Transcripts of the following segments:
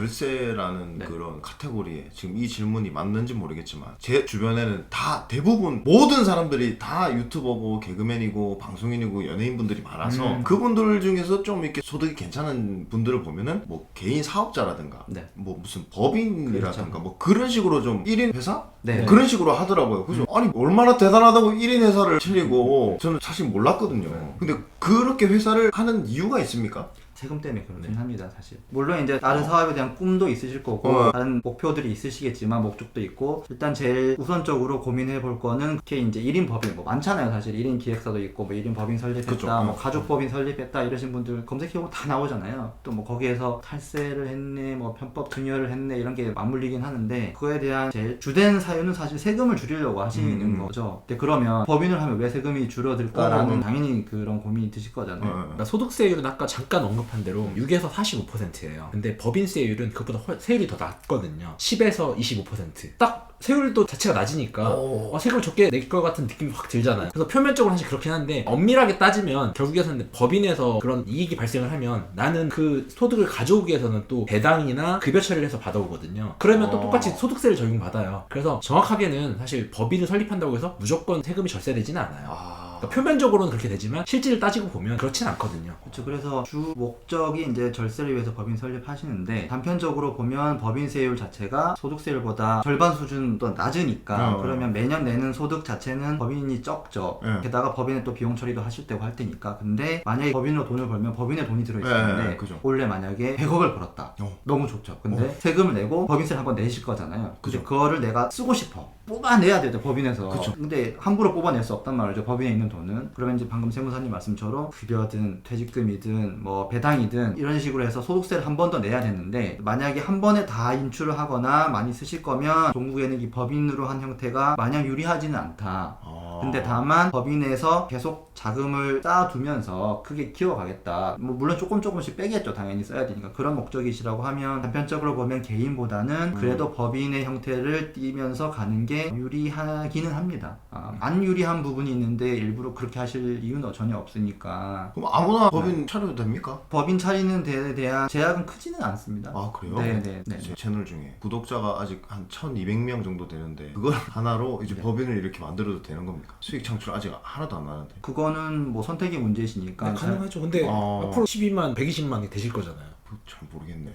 절세라는 네. 그런 카테고리에 지금 이 질문이 맞는지 모르겠지만 제 주변에는 다 대부분 모든 사람들이 다 유튜버고 개그맨이고 방송인이고 연예인분들이 많아서 그분들 중에서 좀 이렇게 소득이 괜찮은 분들을 보면은 뭐 개인 사업자라든가 네. 뭐 무슨 법인이라든가 그렇죠. 뭐 그런 식으로 좀 1인 회사? 네. 그런 식으로 하더라고요. 그래서 아니 얼마나 대단하다고 1인 회사를 차리고 저는 사실 몰랐거든요. 근데 그렇게 회사를 하는 이유가 있습니까? 세금 때문에 그렇긴 합니다, 사실. 물론 이제 다른 사업에 대한 꿈도 있으실 거고 다른 목표들이 있으시겠지만 목적도 있고 일단 제일 우선적으로 고민해 볼 거는 그게 이제 1인 법인 뭐 많잖아요, 사실. 1인 기획사도 있고 뭐 1인 법인 설립했다, 그쵸. 뭐 가족 법인 설립했다 이러신 분들 검색해보면 다 나오잖아요. 또 뭐 거기에서 탈세를 했네, 뭐 편법 증여를 했네 이런 게 맞물리긴 하는데 그거에 대한 제일 주된 사유는 사실 세금을 줄이려고 하시는 거죠. 근데 그러면 법인을 하면 왜 세금이 줄어들까라는 당연히 그런 고민이 드실 거잖아요. 그러니까 소득세율은 아까 잠깐 언급한 대로 6에서 45%예요. 근데 법인세율은 그것보다 세율이 더 낮거든요. 10에서 25%. 딱 세율도 자체가 낮으니까 세금을 적게 낼 것 같은 느낌이 확 들잖아요. 그래서 표면적으로 사실 그렇긴 한데 엄밀하게 따지면 결국에는 법인에서 그런 이익이 발생을 하면 나는 그 소득을 가져오기 위해서는 또 배당이나 급여 처리를 해서 받아오거든요. 그러면 또 똑같이 소득세를 적용받아요. 그래서 정확하게는 사실 법인을 설립한다고 해서 무조건 세금이 절세되지는 않아요. 그러니까 표면적으로는 그렇게 되지만 실질을 따지고 보면 그렇진 않거든요. 그렇죠. 그래서 주 목적이 이제 절세를 위해서 법인 설립하시는데 단편적으로 보면 법인세율 자체가 소득세율보다 절반 수준도 낮으니까 그러면 매년 내는 소득 자체는 법인이 적죠. 게다가 법인에 또 비용 처리도 하실 때고 할 테니까. 근데 만약에 법인으로 돈을 벌면 법인에 돈이 들어있었는데 원래 만약에 100억을 벌었다. 너무 좋죠. 근데 세금을 내고 법인세를 한번 내실 거잖아요. 근데 그거를 내가 쓰고 싶어. 뽑아내야 돼요, 법인에서. 그쵸. 근데 함부로 뽑아낼 수 없단 말이죠, 법인에 있는 돈은. 그러면 이제 방금 세무사님 말씀처럼 급여든 퇴직금이든 뭐 배당이든 이런 식으로 해서 소득세를 한 번 더 내야 되는데 만약에 한 번에 다 인출을 하거나 많이 쓰실 거면 종국에는 이 법인으로 한 형태가 마냥 유리하지는 않다. 근데 다만 법인에서 계속 자금을 쌓아두면서 크게 키워가겠다. 뭐 물론 조금씩 빼겠죠. 당연히 써야 되니까. 그런 목적이시라고 하면 단편적으로 보면 개인보다는 그래도 법인의 형태를 띠면서 가는 게 유리하기는 합니다. 안 유리한 부분이 있는데 일부러 그렇게 하실 이유는 전혀 없으니까. 그럼 아무나 법인 차려도 됩니까? 법인 차리는 데에 대한 제약은 크지는 않습니다. 아 그래요? 네네. 제 채널 중에 구독자가 아직 한 1200명 정도 되는데 그걸 하나로 이제 법인을 이렇게 만들어도 되는 겁니까? 수익 창출 아직 하나도 안 나는데. 그거는 뭐 선택의 문제시니까. 네, 가능하죠. 근데 앞으로 12만, 120만이 되실 거잖아요. 잘 모르겠네.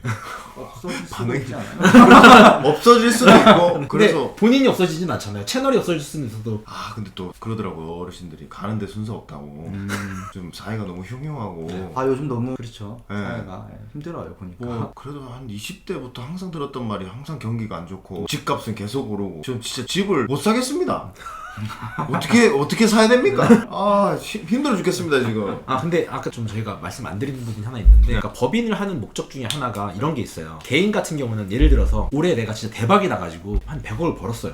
없어질 수도 반응이- 있지 않아요? 없어질 수도 있고 그래서 근데 본인이 없어지진 않잖아요. 채널이 없어질 수는 있어도. 근데 또 그러더라고요. 어르신들이 가는데 순서 없다고. 좀 사회가 너무 흉흉하고 요즘 너무 그렇죠. 네. 사회가 힘들어요 보니까. 뭐 그래도 한 20대부터 항상 들었던 말이 항상 경기가 안 좋고 집값은 계속 오르고 전 진짜 집을 못 사겠습니다. 어떻게 사야 됩니까? 힘들어 죽겠습니다 지금. 근데 아까 좀 저희가 말씀 안 드린 부분이 하나 있는데 그러니까 법인을 하는 목적 중에 하나가 이런 게 있어요. 개인 같은 경우는 예를 들어서 올해 내가 진짜 대박이 나가지고 한 100억을 벌었어요.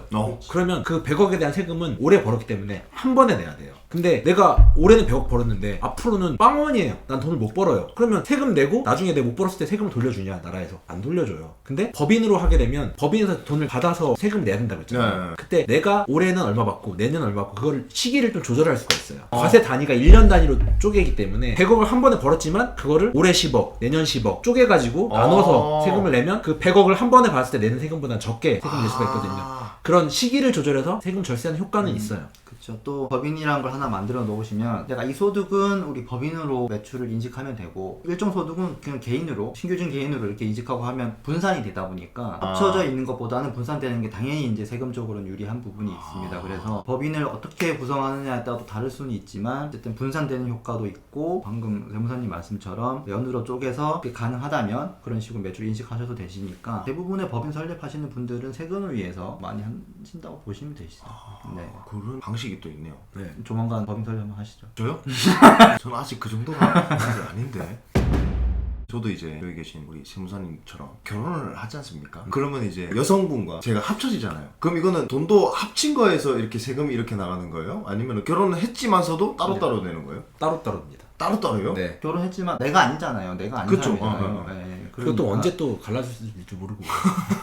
그러면 그 100억에 대한 세금은 올해 벌었기 때문에 한 번에 내야 돼요. 근데 내가 올해는 100억 벌었는데 앞으로는 빵원이에요. 난 돈을 못 벌어요. 그러면 세금 내고 나중에 내가 못 벌었을 때 세금을 돌려주냐? 나라에서 안 돌려줘요. 근데 법인으로 하게 되면 법인에서 돈을 받아서 세금을 내야 된다고 했잖아요. 그때 내가 올해는 얼마 받고 내년은 얼마 받고 그걸 시기를 좀 조절할 수가 있어요. 과세 단위가 1년 단위로 쪼개기 때문에 100억을 한 번에 벌었지만 그거를 올해 10억 내년 10억 쪼개가지고 나눠서 세금을 내면 그 100억을 한 번에 받았을 때 내는 세금보다는 적게 세금을 낼 수가 있거든요. 그런 시기를 조절해서 세금 절세하는 효과는 있어요. 그렇죠. 또 법인이란 걸 하나 만들어 놓으시면 내가 이 소득은 우리 법인으로 매출을 인식하면 되고 일정 소득은 그냥 개인으로 신규직 개인으로 이렇게 이직하고 하면 분산이 되다 보니까 합쳐져 있는 것보다는 분산되는 게 당연히 이제 세금적으로는 유리한 부분이 있습니다. 그래서 법인을 어떻게 구성하느냐에 따라 또 다를 수는 있지만 어쨌든 분산되는 효과도 있고 방금 세무사님 말씀처럼 연으로 쪼개서 그게 가능하다면 그런 식으로 매출 인식하셔도 되시니까 대부분의 법인 설립하시는 분들은 세금을 위해서 많이 하신다고 보시면 되시죠. 네. 그런 방식이 또 있네요. 네. 조만간 법인 설립 한번 하시죠. 저요? 저는 아직 그 정도가 아직 아닌데. 저도 이제 여기 계신 우리 세무사님처럼 결혼을 하지 않습니까? 그러면 이제 여성분과 제가 합쳐지잖아요. 그럼 이거는 돈도 합친 거에서 이렇게 세금이 이렇게 나가는 거예요? 아니면 결혼을 했지만서도 따로따로 내는 거예요? 따로따로입니다. 따로따로요? 네. 결혼했지만 내가 아니잖아요. 내가 아닌 그쵸. 사람이잖아요. 네. 그것도 그러니까. 언제 또 갈라질지 모르고.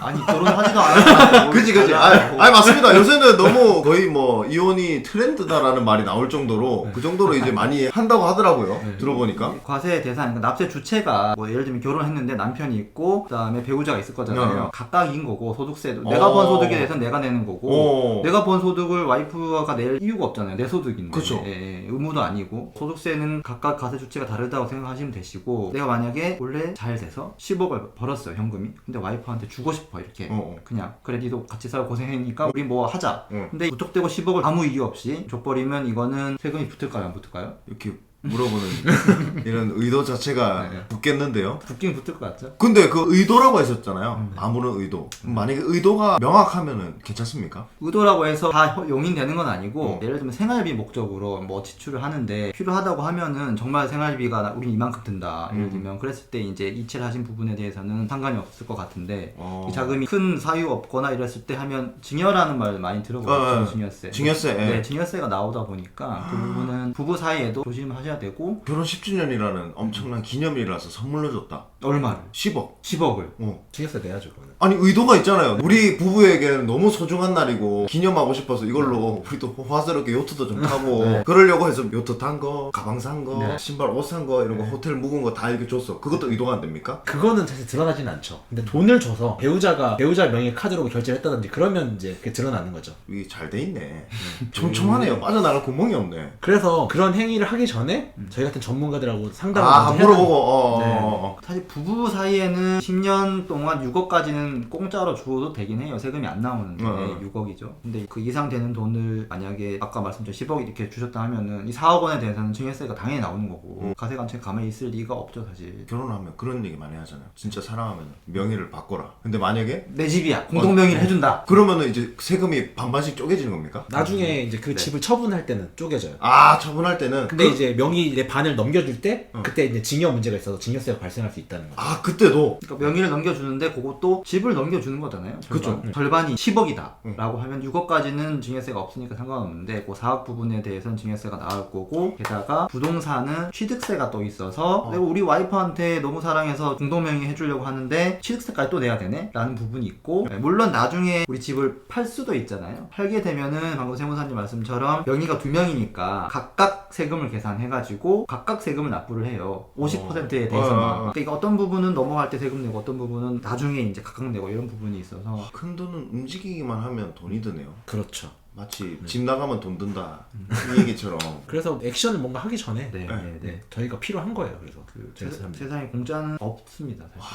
아니 결혼하지도 않았는데 그지. 아 맞습니다. 요새는 너무 거의 뭐 이혼이 트렌드다라는 말이 나올 정도로 그 정도로 이제 많이 한다고 하더라고요. 들어보니까. 과세 대상, 그러니까 납세 주체가 뭐 예를 들면 결혼했는데 남편이 있고 그다음에 배우자가 있을 거잖아요. 각각인 거고 소득세도 내가 번 소득에 대해서는 내가 내는 거고 내가 번 소득을 와이프가 낼 이유가 없잖아요. 내 소득인데. 그쵸. 예, 의무도 아니고 소득세는 각각 과세 주체가 다르다고 생각하시면 되시고 내가 만약에 원래 잘 돼서 10억을 벌었어요 현금이. 근데 와이프한테 주고 싶어 이렇게 그냥 그래 니도 같이 살고 고생했으니까 우리 뭐 하자. 근데 무턱대고 10억을 아무 이유 없이 줘버리면 이거는 세금이 붙을까요 안 붙을까요? 이렇게 물어보는 이런 의도 자체가 붙겠는데요. 붙긴 붙을 것 같죠? 근데 그 의도라고 했었잖아요. 아무런 의도. 만약에 의도가 명확하면은 괜찮습니까? 의도라고 해서 다 용인되는 건 아니고 예를 들면 생활비 목적으로 뭐 지출을 하는데 필요하다고 하면은 정말 생활비가 우리 이만큼 든다 예를 들면 그랬을 때 이제 이체를 하신 부분에 대해서는 상관이 없을 것 같은데 이 자금이 큰 사유 없거나 이랬을 때 하면 증여라는 말 많이 들어보셨죠. 증여세. 증여세. 네, 증여세가 나오다 보니까 그 부분은 부부 사이에도 조심하셔야 되고. 결혼 10주년이라는 엄청난 기념일이라서 선물로 줬다. 얼마를? 10억. 10억을. 증여세 내야죠 그거는. 아니 의도가 있잖아요. 우리 부부에게는 너무 소중한 날이고 기념하고 싶어서 이걸로 우리도 화스럽게 요트도 좀 타고 그러려고 해서 요트 탄 거, 가방 산 거, 신발 옷 산 거 이런 거 호텔 묵은 거 다 이렇게 줬어. 그것도 의도가 안 됩니까? 그거는 사실 드러나진 않죠. 근데 돈을 줘서 배우자 명의 카드로 결제를 했다든지 그러면 이제 그게 드러나는 거죠. 이게 잘 돼 있네. 촘촘하네요. 빠져나갈 구멍이 없네. 그래서 그런 행위를 하기 전에 저희 같은 전문가들하고 상담을 아 먼저 물어보고 네. 사실 부부 사이에는 10년 동안 6억까지는 공짜로 주어도 되긴 해요. 세금이 안 나오는데 6억이죠. 근데 그 이상 되는 돈을 만약에 아까 말씀드린 10억 이렇게 주셨다 하면은 이 4억 원에 대해서는 증여세가 당연히 나오는 거고 가세관청에 가만히 있을 리가 없죠 사실. 결혼하면 그런 얘기 많이 하잖아요. 진짜 사랑하면 명의를 바꿔라. 근데 만약에 내 집이야. 공동 명의를 해준다. 그러면은 이제 세금이 반반씩 쪼개지는 겁니까? 나중에 이제 그 집을 처분할 때는 쪼개져요. 아 처분할 때는 근데 이제 명의 내 반을 넘겨줄 때 그때 이제 증여 문제가 있어서 증여세가 발생할 수 있다는 거죠. 아 그때도 그러니까 명의를 넘겨주는데 그것도 집을 넘겨주는 거잖아요. 그쵸. 절반이 10억이다 라고 하면 6억까지는 증여세가 없으니까 상관없는데 그 4억 부분에 대해서는 증여세가 나올 거고 게다가 부동산은 취득세가 또 있어서 내가 우리 와이프한테 너무 사랑해서 공동명의 해주려고 하는데 취득세까지 또 내야 되네? 라는 부분이 있고 물론 나중에 우리 집을 팔 수도 있잖아요. 팔게 되면은 방금 세무사님 말씀처럼 명의가 2명이니까 각각 세금을 계산해가지고 각각 세금을 납부를 해요. 50%에 대해서만. 그러니까 어떤 부분은 넘어갈 때 세금 내고 어떤 부분은 나중에 이제 각각 내고 이런 부분이 있어서 큰 돈은 움직이기만 하면 돈이 드네요. 그렇죠. 마치 집 나가면 돈 든다 이 얘기처럼. 그래서 액션을 뭔가 하기 전에 네. 저희가 필요한 거예요. 그래서 세상에 공짜는 없습니다 사실. 와,